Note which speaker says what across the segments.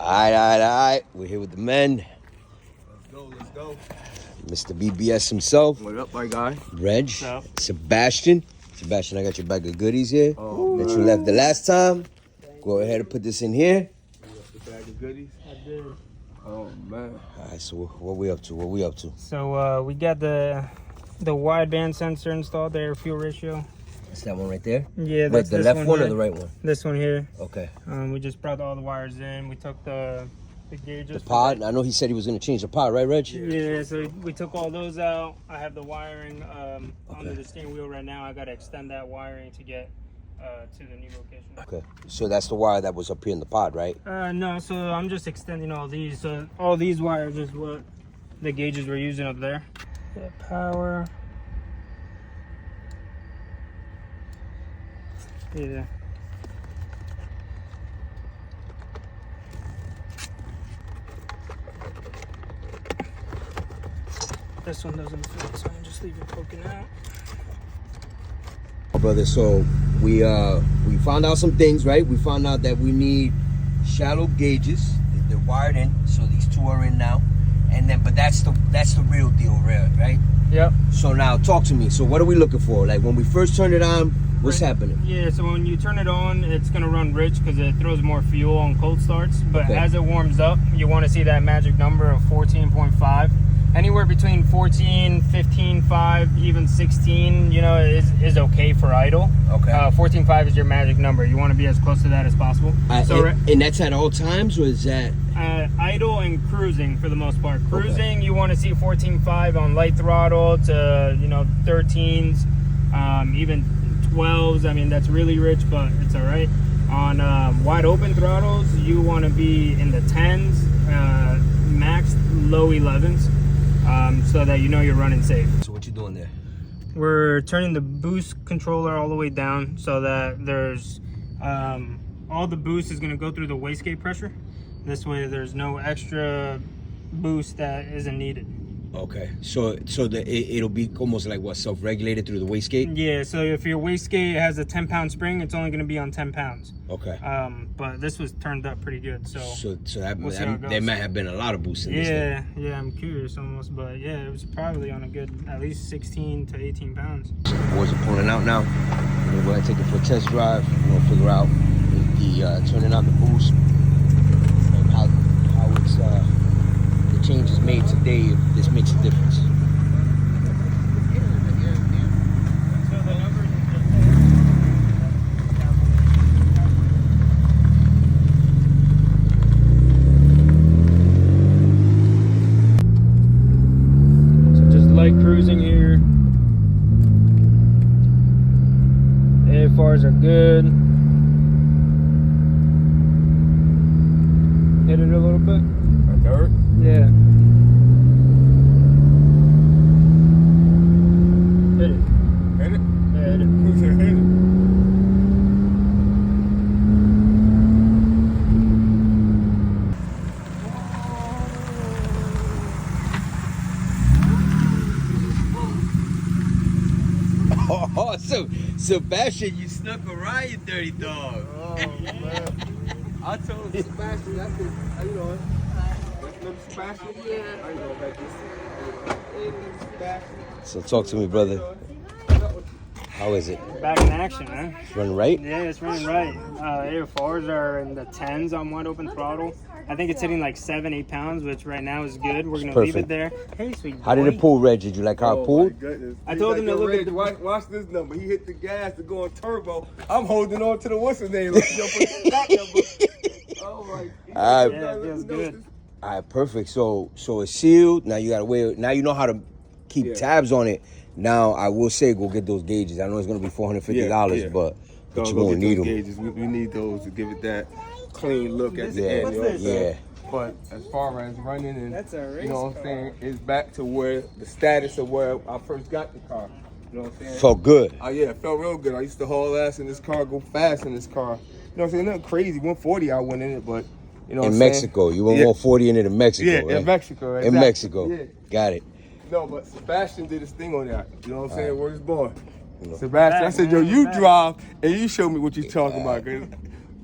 Speaker 1: All right. We're here with the men.
Speaker 2: Let's go.
Speaker 1: Mr. BBS himself.
Speaker 2: What up, my guy?
Speaker 1: Reg. Sebastian. Sebastian, I got your bag of goodies here that you left the last time. Go ahead and put this in here.
Speaker 2: The bag of goodies?
Speaker 3: I did.
Speaker 2: Oh, man.
Speaker 1: All right, so what we up to?
Speaker 3: So we got the wideband sensor installed there, fuel ratio.
Speaker 1: That's that one right there?
Speaker 3: Yeah,
Speaker 1: Wait,
Speaker 3: that's
Speaker 1: the
Speaker 3: this
Speaker 1: left one
Speaker 3: here.
Speaker 1: or the right one?
Speaker 3: This one here.
Speaker 1: Okay.
Speaker 3: We just brought all the wires in. We took the gauges.
Speaker 1: The pod? I know he said he was going to change the pod, right, Reg?
Speaker 3: Yeah, so we took all those out. I have the wiring under the steering wheel right now. I got to extend that wiring to get to the new location.
Speaker 1: Okay. So that's the wire that was up here in the pod, right?
Speaker 3: No, so I'm just extending all these. So all these wires is what the gauges we're using up there. Yeah, power. Yeah. This one doesn't fit, so I'm just leaving it poking out.
Speaker 1: Brother, so we found out some things, right? We found out that we need shallow gauges. They're wired in, so these two are in now. And then, but that's the real deal, right?
Speaker 3: Yep.
Speaker 1: So now, talk to me. So what are we looking for? Like when we first turn it on, what's happening?
Speaker 3: Yeah, so when you turn it on, it's gonna run rich because it throws more fuel on cold starts. But as it warms up, you want to see that magic number of 14.5. Anywhere between 14, 15, 5, even 16, you know, is okay for idle.
Speaker 1: Okay.
Speaker 3: 14.5 is your magic number. You want to be as close to that as possible.
Speaker 1: And that's at all times, or is that?
Speaker 3: Idle and cruising for the most part. Cruising, you want to see 14.5 on light throttle to, 13s, even 12s. I mean, that's really rich, but it's all right. On wide open throttles, you want to be in the 10s, max low 11s. So that you know you're running safe.
Speaker 1: So what you doing there?
Speaker 3: We're turning the boost controller all the way down so that there's all the boost is going to go through the wastegate pressure. This way there's no extra boost that isn't needed.
Speaker 1: Okay, so it'll be almost like what, self-regulated through the wastegate?
Speaker 3: Yeah, so if your wastegate has a 10-pound spring, it's only going to be on 10 pounds.
Speaker 1: Okay.
Speaker 3: But this was turned up pretty good, so
Speaker 1: there might have been a lot of boost in this thing.
Speaker 3: Yeah, I'm curious almost, but yeah, it was probably on a good at least 16 to 18 pounds.
Speaker 1: So the boys are pulling out now. We're going to go ahead and take it for a test drive. We're going to figure out the turning on the boost and how it's the changes made today, if this makes a difference.
Speaker 3: So just light cruising here. AFRs are good. Hit it a little bit.
Speaker 2: A third?
Speaker 3: Yeah. Hit it.
Speaker 2: Hit it?
Speaker 3: Yeah, hit it.
Speaker 2: Who's hit it?
Speaker 1: Oh, so Sebastian, you snuck around, you dirty dog.
Speaker 2: Oh, man. I told Sebastian, I said, how you doing? Little Sebastian? Yeah. I know about this. Hey, little Sebastian.
Speaker 1: So talk to me, brother. How is it?
Speaker 3: Back in action, man.
Speaker 1: It's running right?
Speaker 3: Yeah, it's running right. AFRs are in the 10s on wide open throttle. I think it's hitting like 7-8 pounds, which right now is good. We're gonna leave it there. Hey, sweet boy.
Speaker 1: How did it pull, Reg? Did you like how it pulled?
Speaker 2: My goodness.
Speaker 3: I told him to look at the...
Speaker 2: Watch this number. He hit the gas to go on turbo. I'm holding on to the what's his name? Like, yo, put the stock number. Oh my God.
Speaker 3: Yeah, it feels good.
Speaker 1: All right, perfect. So it's sealed. Now you gotta wait. Now you know how to keep tabs on it. Now I will say, go get those gauges. I know it's gonna be $450, but you're gonna need them.
Speaker 2: Gauges. We need those to give it that clean look at the end.
Speaker 3: What's this?
Speaker 1: Yeah.
Speaker 2: But as far as running and
Speaker 3: That's a race
Speaker 2: you know what I'm saying, it's back to where the status of where I first got the car. You know what I'm saying?
Speaker 1: Felt good.
Speaker 2: Oh yeah, it felt real good. I used to haul ass in this car, go fast in this car. You know what I'm saying? Nothing crazy. 140 I went in it, but you know what I'm
Speaker 1: in
Speaker 2: saying?
Speaker 1: Mexico. You went 140 in it in Mexico,
Speaker 2: Yeah,
Speaker 1: right?
Speaker 2: in Mexico. Exactly.
Speaker 1: In Mexico.
Speaker 2: Yeah.
Speaker 1: Got it.
Speaker 2: No, but Sebastian did his thing on that. You know what I'm saying?
Speaker 1: Right.
Speaker 2: Where's his boy?
Speaker 1: You know.
Speaker 2: Sebastian, I said, yo,
Speaker 3: Back,
Speaker 2: you
Speaker 3: back.
Speaker 2: drive and you show me what you're talking about. Cause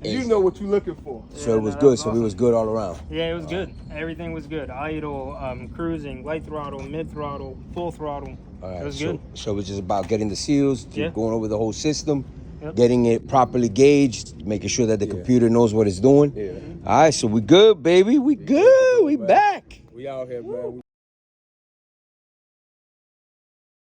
Speaker 2: You know what you're looking for.
Speaker 1: So it was good. So we was good all around.
Speaker 3: Yeah, it was good. Everything was good. Idle, cruising, light throttle, mid throttle, full throttle.
Speaker 1: All right.
Speaker 3: It was
Speaker 1: so,
Speaker 3: good.
Speaker 1: So it's just about getting the seals,
Speaker 3: Yeah.
Speaker 1: going over the whole system,
Speaker 3: Yep.
Speaker 1: getting it properly gauged, making sure that the
Speaker 2: Yeah.
Speaker 1: computer knows what it's doing.
Speaker 2: Yeah.
Speaker 1: All right. So we good, baby. We good. We back.
Speaker 2: We out here, man. We